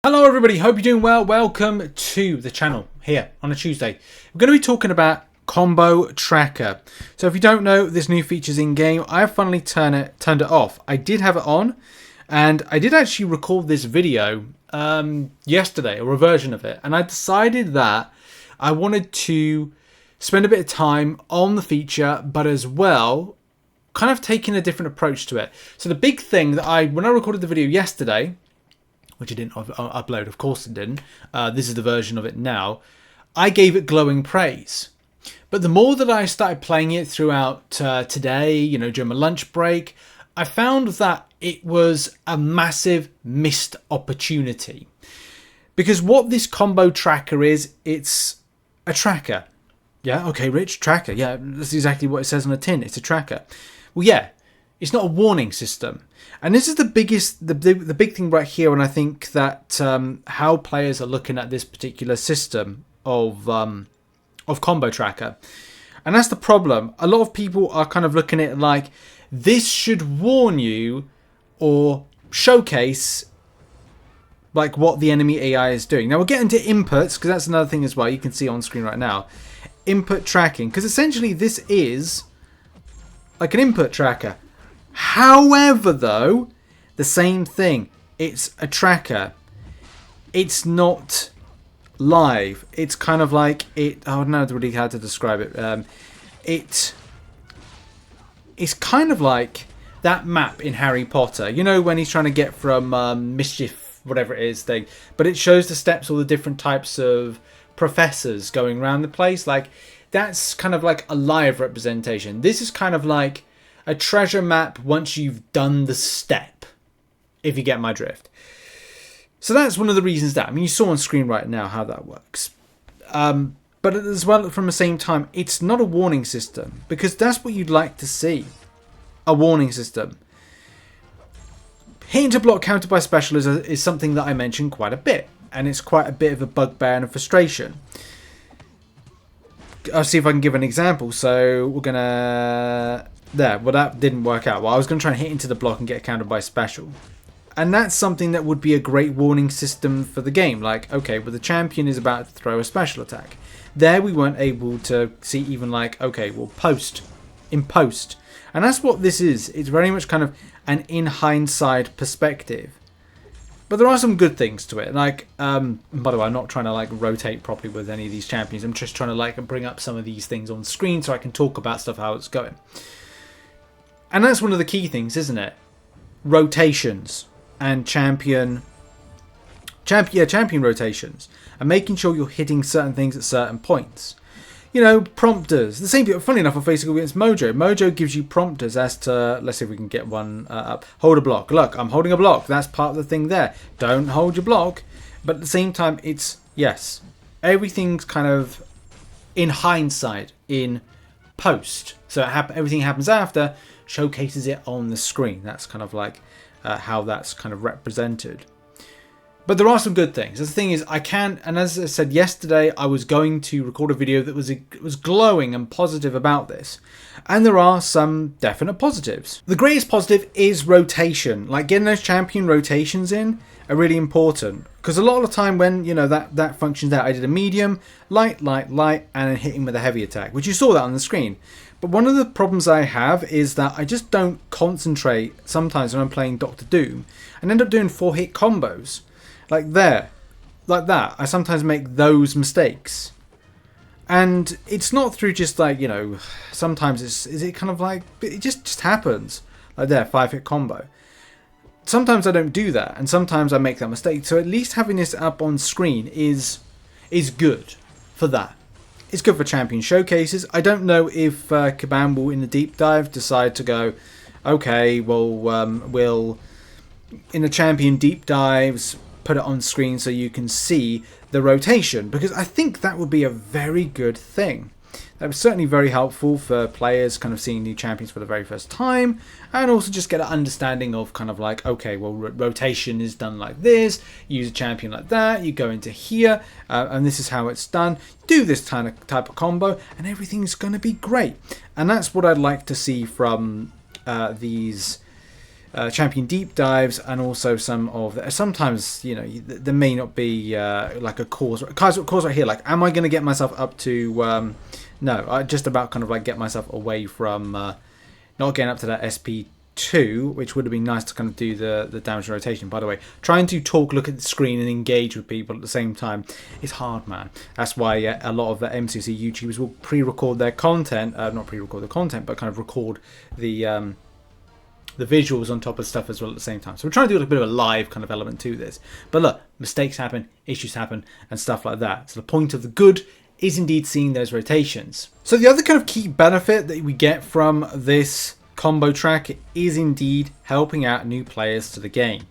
Hello everybody, hope you're doing well. Welcome to the channel here on a Tuesday. We're going to be talking about Combo Tracker. So if you don't know, this new feature's in game. I have finally turned it off. I did have it on, and I did actually record this video yesterday, or a version of it, and I decided that I wanted to spend a bit of time on the feature, but as well kind of taking a different approach to it. So the big thing that when I recorded the video yesterday, which I didn't upload, of course it didn't. This is the version of it now. I gave it glowing praise. But the more that I started playing it throughout today, during my lunch break, I found that it was a massive missed opportunity. Because what this combo tracker is, it's a tracker. Yeah, okay, Rich, tracker. Yeah, that's exactly what it says on the tin. It's a tracker. Well, yeah, it's not a warning system. And this is the big thing right here, and I think that how players are looking at this particular system of Combo Tracker. And that's the problem. A lot of people are kind of looking at it like, this should warn you or showcase like what the enemy AI is doing. Now we'll get into inputs, because that's another thing as well. You can see on screen right now. Input tracking, because essentially this is like an input tracker. However, though, the same thing. It's a tracker. It's not live. It's kind of like it. I don't know really how to describe it. It's kind of like that map in Harry Potter. You know, when he's trying to get from mischief, whatever it is, thing. But it shows the steps, all the different types of professors going around the place. Like, that's kind of like a live representation. This is kind of like a treasure map once you've done the step, if you get my drift. So that's one of the reasons that. I mean, you saw on screen right now how that works. But as well, from the same time, it's not a warning system, because that's what you'd like to see. A warning system. Hitting to block countered by special is something that I mentioned quite a bit. And it's quite a bit of a bugbear and a frustration. I'll see if I can give an example. So we're going to... There, well, that didn't work out. Well, I was going to try and hit into the block and get countered by special. And that's something that would be a great warning system for the game. Like, okay, well, the champion is about to throw a special attack. There we weren't able to see even like, okay, well, in post. And that's what this is. It's very much kind of an in hindsight perspective. But there are some good things to it. Like, by the way, I'm not trying to like rotate properly with any of these champions. I'm just trying to like bring up some of these things on screen so I can talk about stuff, how it's going. And that's one of the key things, isn't it? Rotations and champion rotations, and making sure you're hitting certain things at certain points. You know, prompters. The same. Funny enough, on Facebook against Mojo. Mojo gives you prompters as to, let's see if we can get one up. Hold a block. Look, I'm holding a block. That's part of the thing there. Don't hold your block. But at the same time, it's, yes, everything's kind of in hindsight, in post. So everything happens after, showcases it on the screen. That's kind of like how that's kind of represented. But there are some good things. The thing is, and as I said yesterday, I was going to record a video that was glowing and positive about this. And there are some definite positives. The greatest positive is rotation. Like, getting those champion rotations in are really important. Because a lot of the time when, that functions out, I did a medium, light, and then hitting with a heavy attack, which you saw that on the screen. But one of the problems I have is that I just don't concentrate sometimes when I'm playing Doctor Doom and end up doing 4-hit combos. Like there, like that. I sometimes make those mistakes. And it's not through just like, sometimes it kind of like, it just happens. Like there, 5-hit combo. Sometimes I don't do that, and sometimes I make that mistake. So at least having this up on screen is good for that. It's good for champion showcases. I don't know if Caban will, in the deep dive, decide to go, okay, well, we'll, in the champion deep dives, put it on screen so you can see the rotation, because I think that would be a very good thing. That was certainly very helpful for players kind of seeing new champions for the very first time, and also just get an understanding of kind of like, okay, well, rotation is done like this, use a champion like that, you go into here, and this is how it's done. Do this type of combo, and everything's going to be great. And that's what I'd like to see from these champion deep dives, and also some of the, sometimes, you know, there may not be like a cause right here, like am I going to get myself up to no, I just about kind of like get myself away from not getting up to that SP2, which would have been nice to kind of do the damage and rotation. By the way, trying to talk, look at the screen and engage with people at the same time is hard, man. That's why a lot of the MCOC YouTubers will pre-record their content, not pre-record the content, but kind of record the visuals on top of stuff as well at the same time. So we're trying to do a bit of a live kind of element to this. But look, mistakes happen, issues happen, and stuff like that. So the point of the good is indeed seeing those rotations. So the other kind of key benefit that we get from this combo track is indeed helping out new players to the game.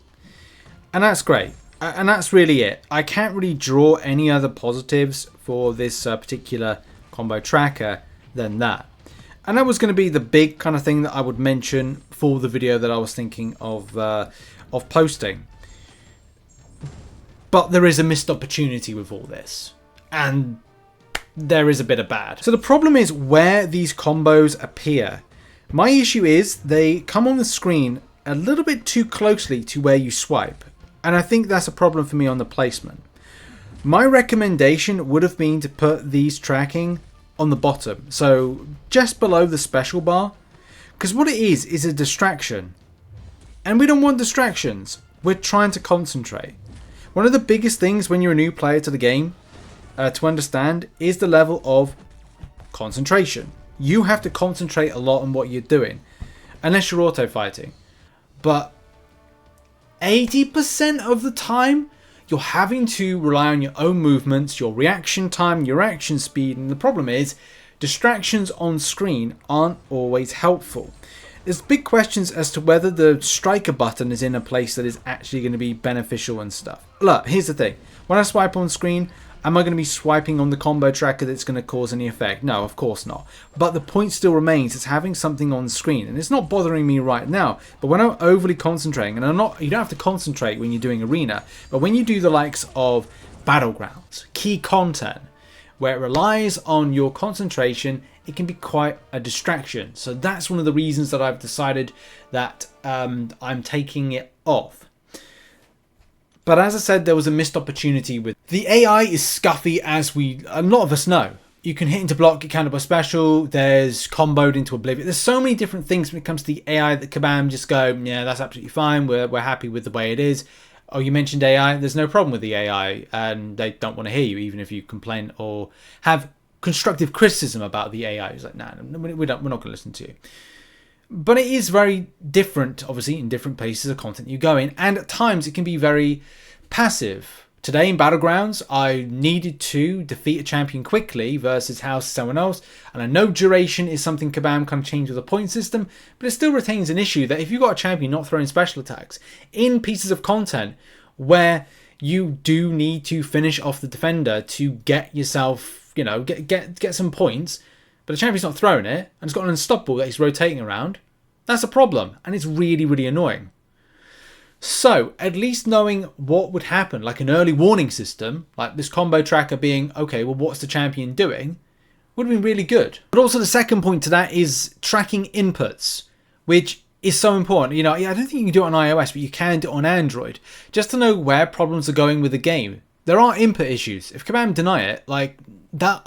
And that's great. And that's really it. I can't really draw any other positives for this particular combo tracker than that. And that was going to be the big kind of thing that I would mention for the video that I was thinking of posting. But there is a missed opportunity with all this. And there is a bit of bad. So the problem is where these combos appear. My issue is they come on the screen a little bit too closely to where you swipe. And I think that's a problem for me on the placement. My recommendation would have been to put these tracking on the bottom, so just below the special bar, because what it is a distraction, and we don't want distractions. We're trying to concentrate. One of the biggest things when you're a new player to the game to understand is the level of concentration. You have to concentrate a lot on what you're doing, unless you're auto fighting, but 80% of the time you're having to rely on your own movements, your reaction time, your action speed, and the problem is distractions on screen aren't always helpful. There's big questions as to whether the striker button is in a place that is actually going to be beneficial and stuff. Look, here's the thing. When I swipe on screen, am I going to be swiping on the combo tracker that's going to cause any effect? No, of course not. But the point still remains, it's having something on screen. And it's not bothering me right now. But when I'm overly concentrating, and you don't have to concentrate when you're doing arena, but when you do the likes of battlegrounds, key content, where it relies on your concentration, it can be quite a distraction. So that's one of the reasons that I've decided that I'm taking it off. But as I said, there was a missed opportunity with the AI is scuffy, as a lot of us know. You can hit into block, get countered by special, there's comboed into oblivion. There's so many different things when it comes to the AI that Kabam just go, yeah, that's absolutely fine. We're happy with the way it is. Oh, you mentioned AI. There's no problem with the AI, and they don't want to hear you, even if you complain or have constructive criticism about the AI. It's like, nah, we're not going to listen to you. But it is very different, obviously, in different pieces of content you go in, and at times it can be very passive. Today in Battlegrounds, I needed to defeat a champion quickly versus house someone else, and I know duration is something Kabam kind of changed with the point system, but it still retains an issue that if you've got a champion not throwing special attacks in pieces of content where you do need to finish off the defender to get yourself, you know, get some points, but the champion's not throwing it, and it's got an unstoppable that he's rotating around, that's a problem, and it's really, really annoying. So, at least knowing what would happen, like an early warning system, like this combo tracker being, okay, well, what's the champion doing, would have been really good. But also the second point to that is tracking inputs, which is so important. You know, I don't think you can do it on iOS, but you can do it on Android, just to know where problems are going with the game. There are input issues. If Kabam deny it, like that,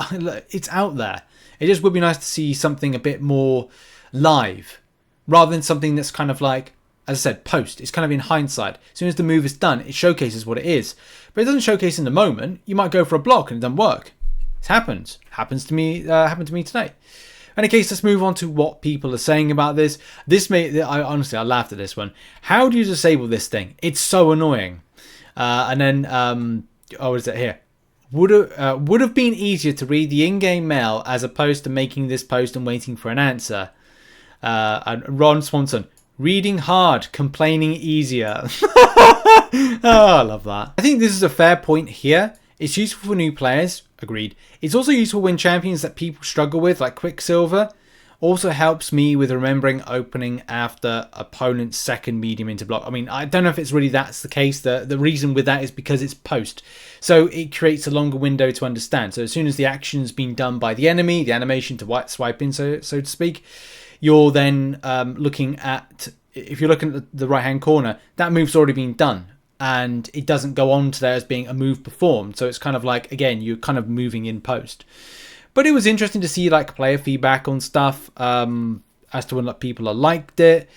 it's out there. It just would be nice to see something a bit more live, rather than something that's kind of like, as I said, post. It's kind of in hindsight. As soon as the move is done, it showcases what it is. But it doesn't showcase in the moment. You might go for a block and it doesn't work. It happens. Happened to me today. In any case, let's move on to what people are saying about this. Honestly, I laughed at this one. How do you disable this thing? It's so annoying. And then, what is it here? Would have been easier to read the in-game mail as opposed to making this post and waiting for an answer. And Ron Swanson, reading hard, complaining easier. Oh, I love that. I think this is a fair point here. It's useful for new players, agreed. It's also useful when champions that people struggle with, like Quicksilver, also helps me with remembering opening after opponent's second medium into block. I mean, I don't know if it's really that's the case. The reason with that is because it's post. So it creates a longer window to understand. So as soon as the action's been done by the enemy, the animation to swipe in, so to speak, you're then looking at if you're looking at the right-hand corner, that move's already been done. And it doesn't go on to there as being a move performed. So it's kind of like, again, you're kind of moving in post. But it was interesting to see like player feedback on stuff as to when people liked it,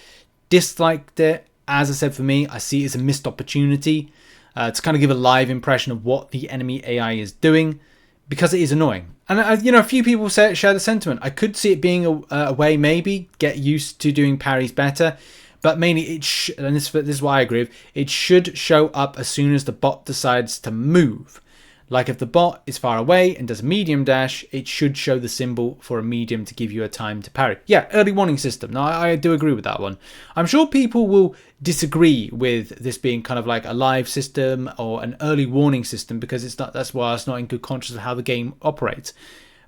disliked it. As I said, for me, I see it as a missed opportunity to kind of give a live impression of what the enemy AI is doing, because it is annoying. And a few people share the sentiment. I could see it being a way, maybe get used to doing parries better. But mainly, and this is what I agree with, it should show up as soon as the bot decides to move. Like if the bot is far away and does a medium dash, it should show the symbol for a medium to give you a time to parry. Yeah, early warning system. Now, I do agree with that one. I'm sure people will disagree with this being kind of like a live system or an early warning system, because that's why it's not in good conscience of how the game operates.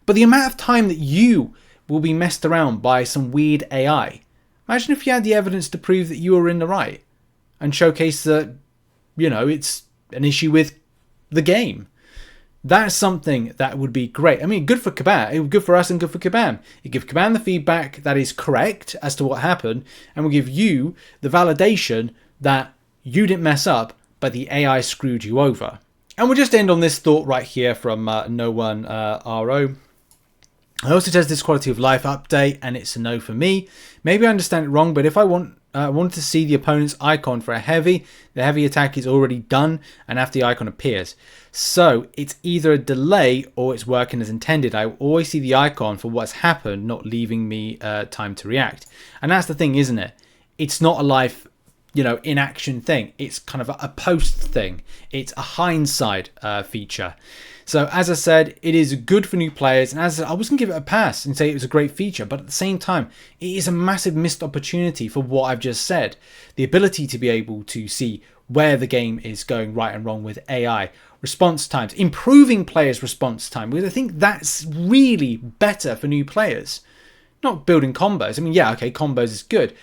But the amount of time that you will be messed around by some weird AI. Imagine if you had the evidence to prove that you were in the right and showcase that, it's an issue with the game. That's something that would be great. I mean, good for Kabam. It would be good for us and good for Kabam. It gives Kabam the feedback that is correct as to what happened, and will give you the validation that you didn't mess up, but the AI screwed you over. And we'll just end on this thought right here from No One RO. I also tested this quality of life update, and it's a no for me. Maybe I understand it wrong, but if I wanted to see the opponent's icon for a heavy, the heavy attack is already done, and after the icon appears. So it's either a delay or it's working as intended. I always see the icon for what's happened, not leaving me time to react. And that's the thing, isn't it? It's not a live, in-action thing. It's kind of a post thing. It's a hindsight feature. So as I said, it is good for new players, and as I was going to give it a pass and say it was a great feature, but at the same time, it is a massive missed opportunity for what I've just said. The ability to be able to see where the game is going right and wrong with AI, response times, improving players' response time, because I think that's really better for new players. Not building combos. I mean, yeah, okay, combos is good,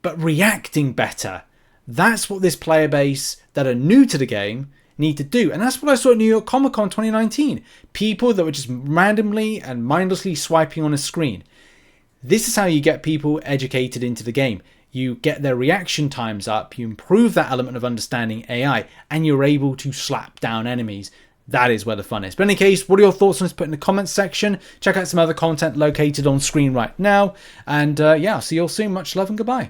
but reacting better. That's what this player base that are new to the game need to do. And that's what I saw at New York Comic Con 2019. People that were just randomly and mindlessly swiping on a screen. This is how you get people educated into the game. You get their reaction times up, you improve that element of understanding AI, and you're able to slap down enemies. That is where the fun is. But in any case, what are your thoughts on this? Put in the comments section. Check out some other content located on screen right now. And yeah, I'll see you all soon. Much love and goodbye.